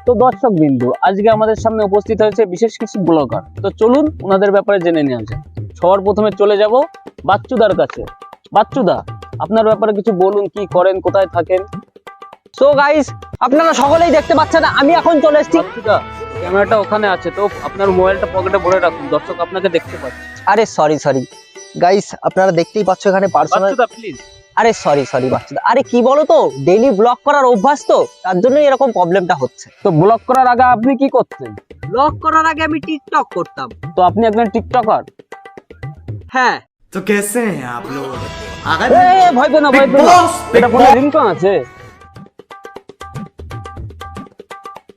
তো দর্শক বিন্দু, আজকে আমাদের সামনে উপস্থিত হয়েছে বিশেষ কিছু ব্লগার। তো চলুন ওনাদের ব্যাপারে জেনে নেওয়া যাক। সবার প্রথমে চলে যাব বাচ্চুদার কাছে। বাচ্চুদা, আপনার ব্যাপারে কিছু বলুন, কি করেন, কোথায় থাকেন? সো গাইস, আপনারা সকলেই দেখতে পাচ্ছেন আমি এখন চলে এসেছি। বাচ্চুদা, ক্যামেরাটা ওখানে আছে, তো আপনার মোবাইলটা পকেটে ভরে রাখুন, দর্শক আপনাকে দেখতে পাচ্ছে। আরে সরি গাইস, আপনারা দেখতেই পাচ্ছ এখানে পার্সোনাল। বাচ্চুদা প্লিজ। আরে সরি বাচ্চারা, আরে কি বলো তো, ডেইলি ব্লগ করার অভ্যাস তো, তার জন্যই এরকম প্রবলেমটা হচ্ছে। তো ব্লগ করার আগে আপনি কি করতেন? ব্লগ করার আগে আমি টিকটক করতাম। তো আপনি একজন টিকটকার? হ্যাঁ। तो कैसे हैं आप लोग? अगर ভয় পেও না, ভয় পেও না, এটা ফোনে রিংটোন আছে।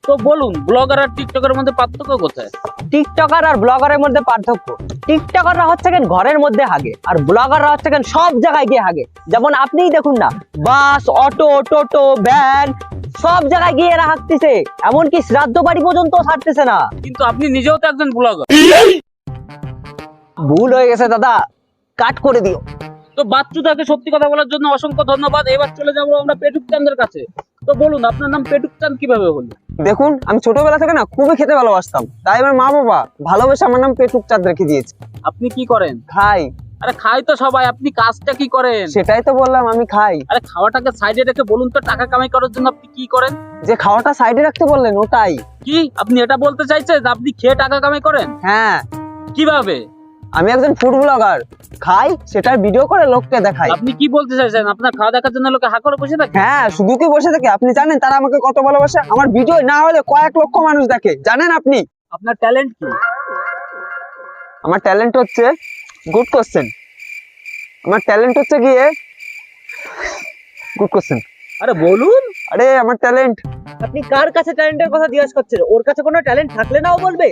তো বলুন, ব্লগার আর টিকটকের মধ্যে পার্থক্য কোথায়? টিকটকার আর ব্লগারের মধ্যে পার্থক্য, টিকটকাররা হচ্ছে কেন ঘরের মধ্যে হাগে, আর ব্লগাররা হচ্ছে কেন সব জায়গায় গিয়ে হাগে। যেমন আপনিই দেখুন না, বাস, অটো, টোটো, ভ্যান, সব জায়গায় গিয়ে এরা হাঁকতেছে, এমনকি শ্রাদ্ধ বাড়ি পর্যন্ত ছাড়তেছে না। কিন্তু আপনি নিজেও তো একজন ব্লগার। ভুল হয়ে গেছে দাদা, কাট করে দিও। তো বাচ্চুদাকে সত্যি কথা বলার জন্য অসংখ্য ধন্যবাদ। এবার চলে যাবো আমরা পেটুক চাঁদের কাছে। তো বলুন, আপনার নাম পেটুক চাঁদ কিভাবে হলো? দেখুন, আমি ছোটবেলা থেকে না খুবই খেতে ভালোবাসতাম, তাই আমার মা বাবা ভালোবেসে আমার নাম পেটুক চাঁদ রেখে দিয়েছে। আপনি কি করেন? খাই। আরে খাই তো সবাই, আপনি কাজটা কি করেন? সেটাই তো বললাম, আমি খাই। আরে খাওয়াটাকে সাইডে রেখে বলুন তো, টাকা কামাই করার জন্য আপনি কি করেন? যে খাওয়াটা সাইডে রাখতে বললেন ওটাই। কি আপনি এটা বলতে চাইছেন যে আপনি খেয়ে টাকা কামাই করেন? হ্যাঁ, কিভাবে? আমি একজন ফুড ব্লগার, খাই সেটার ভিডিও করে লোককে দেখাই। আপনি কি বলতে চাইছেন? আপনার খাওয়া দেখার জন্য লোকে হা করে বসে থাকে? হ্যাঁ, শুধু কি বসে থাকে? আপনি জানেন তারা আমাকে কত ভালোবাসে? আমার ভিডিও না হলে কয়েক লক্ষ মানুষ দেখে, জানেন আপনি? আপনার ট্যালেন্ট কি? আমার ট্যালেন্ট হচ্ছে, গুড কোশ্চেন, আমার ট্যালেন্ট হচ্ছে গিয়ে, গুড কোশ্চেন। আরে বলুন। আরে আমার ট্যালেন্ট। আপনি কার কাছে ট্যালেন্টের কথা জিজ্ঞাসা করছেন? ওর কাছে কোনো ট্যালেন্ট থাকলে না ও বলবে।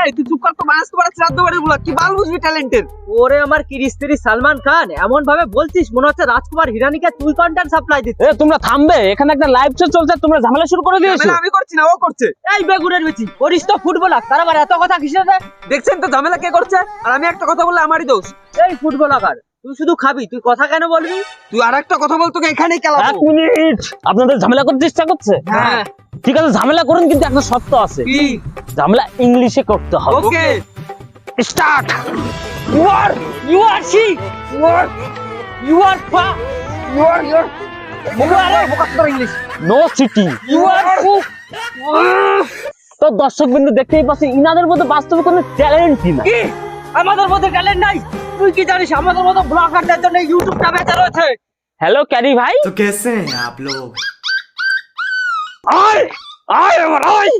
এই তুই চুপ কর তো, মানুষ তোমার শ্রাদ্ধ বাড়ি বলা কি বাল বুঝবি ট্যালেন্টের? ওরে আমার কিরিস্তিরি সালমান খান, এমন ভাবে বলছিস মনে হচ্ছে রাজকুমার হিরানিকে তুই কন্টেন্ট সাপ্লাই দিচ্ছিস। তোমরা থামবে, এখানে একটা লাইভ শো চলছে, তোমরা ঝামেলা শুরু করে দিয়েছো। আমি করছি না, ও করছে। এই বেগুনের বিচি, করিস তো ফুটবলার, তার আবার এত কথা কিসের রে? দেখছেন তো ঝামেলা কে করছে, আর আমি একটা কথা বললে আমারই দোষ। এই ফুটবলার, তুই শুধু খাবি, তুই কথা কেন বলবি? তুই আর একটা কথা বল, তোকে এখানেই খেলাবো। 1 মিনিট, আপনাদের ঝামেলা করতে চেষ্টা করছে? হ্যাঁ ঠিক আছে, ঝামেলা করুন, কিন্তু একটা শর্ত আছে। কি? ঝামেলা ইংলিশে করতে হবে। Okay start. You are she. You are fa. You are English. no cheating. You are cook. তো দর্শক বিন্দু দেখতেই পাচ্ছি, ইনাদের মধ্যে বাস্তবে কোনো ট্যালেন্টই না। কি আমাদের মধ্যে ট্যালেন্ট নাই? তুই কি জানিস আমাদের মতো ব্লগারদের জন্য ইউটিউবটা বেঁচে রয়েছে? হ্যালো ক্যারি ভাই। तो कैसे हैं आप लोग? আয় আয় আমার আয়।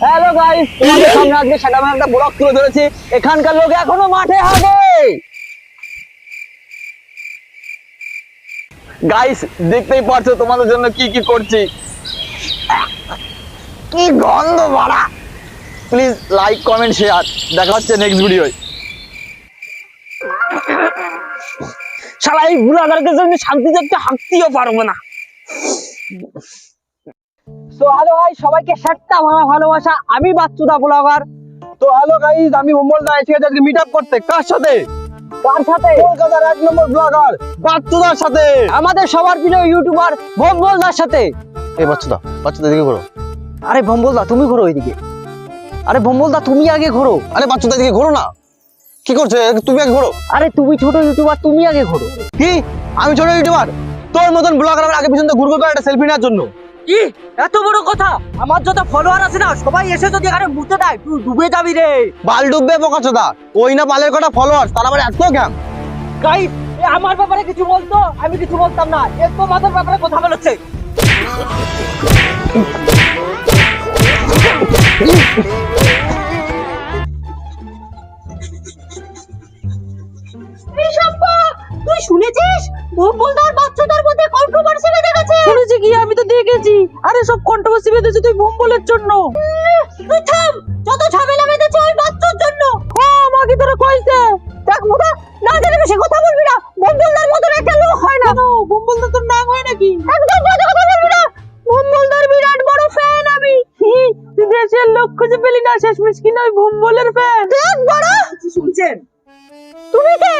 হ্যালো গাইস, তোমাদের সামনে আজকে সেটা আমি একটা ব্লগ তুলে ধরেছি। এখানকার লোক এখনো মাঠে হাঁটে। গাইস, দেখতেই পাচ্ছো তোমাদের জন্য কি কি করছি। কি গন্ধ বাড়া। Please like, comment, share. দেখা হচ্ছে নেক্সট ভিডিওয়। শালা এই ব্লগারকে জন্য শান্তি দেখতে হাঁটতেও পারবো না। তো হ্যালো গাইস, সবাইকে একটা ভালোবাসা, আমি বাচ্চুদা ব্লগার। তো হ্যালো গাইস, আমি মোমল দা এসে আজকে মিট আপ করতে। কার সাথে? কার সাথে? কলকাতার 1 নম্বর ব্লগার বাচ্চুদার সাথে, আমাদের সবার প্রিয় ইউটিউবার ভম্বলদার সাথে। এই বাচ্চুদা এদিকে ঘোরো। আরে ভম্বলদা তুমি ঘোরো ওইদিকে। আরে ভম্বলদা তুমি আগে ঘোরো। আরে বাচ্চুদা এদিকে ঘোরো না। কি করছো? তুমি আগে ঘোরো। আরে তুমি ছোট ইউটিউবার, তুমি আগে ঘোরো। কি? আমি ছোট ইউটিউবার? তোর মতন ব্লগার আমার আগে পিছনে ঘুরঘুর করে একটা সেলফি নেওয়ার জন্য? কি এত বড় কথা? আমার যত ফলোয়ার আছে না, সবাই এসে যদি এখানে মুতে দেয়, তুই ডুবে যাবি রে। বাল ডুববে বোকাচোদা, ওই না বালের কটা ফলোয়ার, তার আবার এত জ্ঞান। গাইস, আমার ব্যাপারে কিছু বলতো, আমি কিছু বলতাম না, এর তো মাথার ব্যাপারে কথা বলছে। তুই শুনেছিস ভম্বলদার বাচ্চাটার মধ্যে কন্ট্রোভার্সি বেঁধে গেছে? শুনেছি কি? আমি তো দেখেছি। আরে সব কন্ট্রোভার্সি বেঁধেছে তুই ভম্বলের জন্য। তুই থাম, যত ঝামেলা বেঁধেছে ওই বাচ্চার জন্য। ও আমাকে তোরা কইছে। দেখ মুদা, না জানি বেশি কথা বলবি না। ভম্বলদার মতন একটা লোক হয় না। ভম্বলদার তোর নাম হয় নাকি? একদম বাজে কথা বলবি না। ভম্বলদার বিরাট বড় ফ্যান আমি। লোক খুঁজে পেলি না, শেষমেশ কিনা ওই ভম্বলের ফ্যান। দেখ বড়, শুনছেন? তুমি কে?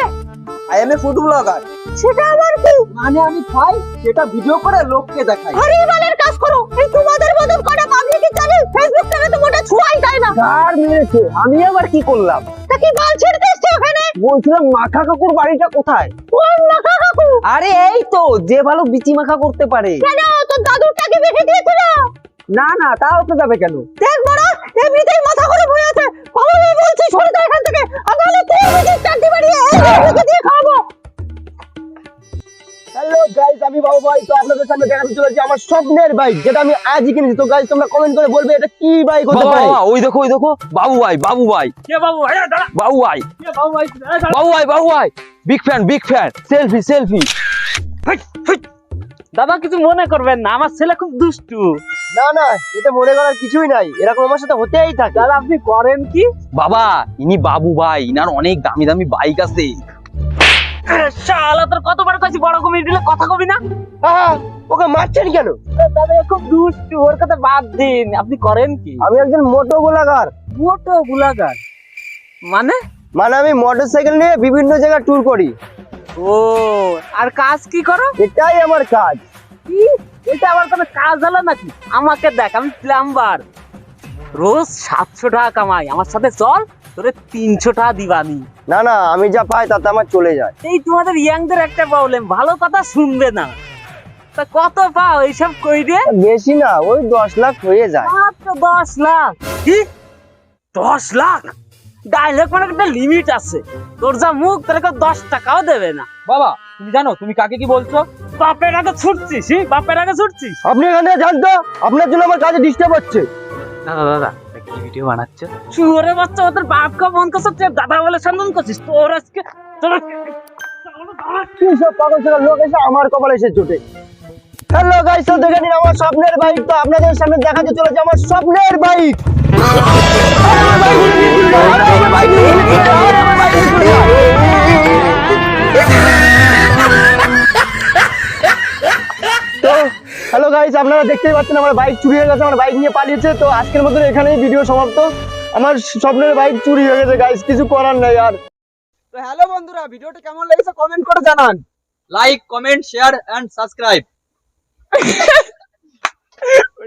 I am a food blogger. সেটা আবার কি? মানে আমি খাই সেটা ভিডিও করে লোককে দেখাই। হরিবালের কাজ করো। এই তোমাদের মতন করে পাবলিকের চ্যানেল ফেসবুক চ্যানেলে তো মোটা ছোঁয়াই যায় না। কার মেরেছে? আমি আবার কি করলাম? তা কি বাল ছেড়ে দিয়েছে ওখানে? বলছিলাম মাখা কাকুর বাড়িটা কোথায়? কোন মাখা কাকু? আরে এই তো, যে ভালো বিচি মাখা করতে পারে। কেন, তোর দাদুরটাকে বেঁধে দিয়েছিল? না না, তাও তো যাবে কেন? দেখ বড়, এমনিতেই মাথা খারাপ হয়ে আছে। বাবা বলছি সরে যা এখান থেকে, তাহলে তুই আমাকে চাকরি বাড়িয়ে এই দিয়ে খাবো। হ্যালো গাইস, আমি বাবু ভাই। তো আপনাদের সামনে দেখাতে চলেছি আমার স্বপ্নের বাইক, যেটা আমি আজই কিনেছি। তো গাইস, তোমরা কমেন্ট করে বলবে এটা কি বাইক হতে পারে। ওই দেখো বাবু ভাই কে বাবু ভাই? দাঁড়া, বাবু ভাই কে বাবু ভাই? দাঁড়া। বাবু ভাই বিগ ফ্যান সেলফি দাদা কিছু মনে করবেন না, আমার ছেলে খুব দুষ্টু। না না, এটা মনে করার কিছুই নাই, এরকম আমার সাথে হতেই থাকে। দাদা আপনি করেন কি? বাবা ইনি বাবু ভাই, ইনার অনেক দামি দামি বাইক আছে। শালা তোর কতবার কইছি বড় কমিয়ে দিলে কথা কবি না। ওকে মারছেন কেন? দাদা এ খুব দুষ্টু, ওর কথা বাদ দিন। আপনি করেন কি? আমি একজন মোটো ব্লগার। মোটো বুলাগার মানে? মানে আমি মোটরসাইকেল নিয়ে বিভিন্ন জায়গায় ট্যুর করি। ও, আর কাজ কি করো? এটাই আমার কাজ। কি? এটা আবার কোনো কাজ হলো নাকি? আমাকে দেখ, আমি প্লাম্বার, রোজ 700 টাকা কামাই। আমার সাথে চল, তোরে 300 টাকা দিবানি। না না, আমি যা পাই তাতে আমার চলে যায়। এই তোমাদের ইয়াংদের একটা প্রবলেম, ভালো কথা শুনবে না। তা কত পাও এইসব কই রে? বেশি না, ওই 10 লাখ হয়ে যায়। মাত্র 10 লাখ? কি 10 লাখ? ডায়লগ মানে একটা লিমিট আছে। তোর যা মুখ, তোর কেউ 10 টাকাও দেবে না। বাবা তুমি জানো তুমি কাকে কি বলছো? বাপের আগে ছুটছিস? বাপের আগে ছুটছিস? আপনি এখানে জানতো, আপনার জন্য আমার কাজে ডিস্টার্ব হচ্ছে। দাদা কি ভিডিও বানাচ্ছ? শুয়োরের বাচ্চা, ওদের বাপকে মন করছে, তুই দাদা বলে সম্মান করছিস। তোর আজকে কি সব পাগল ছাগল লোক এসে আমার কপালে এসে জোটে। হ্যালো গাইস, তো দেখে নিন আমার স্বপ্নের বাইক। তো আপনাদের সামনে দেখাতে চলেছে আমার স্বপ্নের বাইক। তো হ্যালো গাইস, আপনারা দেখতেই পাচ্ছেন আমার বাইক চুরি হয়ে গেছে, আমার বাইক নিয়ে পালিয়েছে। তো আজকের মতন এখানেই ভিডিও সমাপ্ত। আমার স্বপ্নের বাইক চুরি হয়ে গেছে গাইস, কিছু করার নাই আর। তো হ্যালো বন্ধুরা, ভিডিওটা কেমন লেগেছে কমেন্ট করে জানান। Like comment share and subscribe.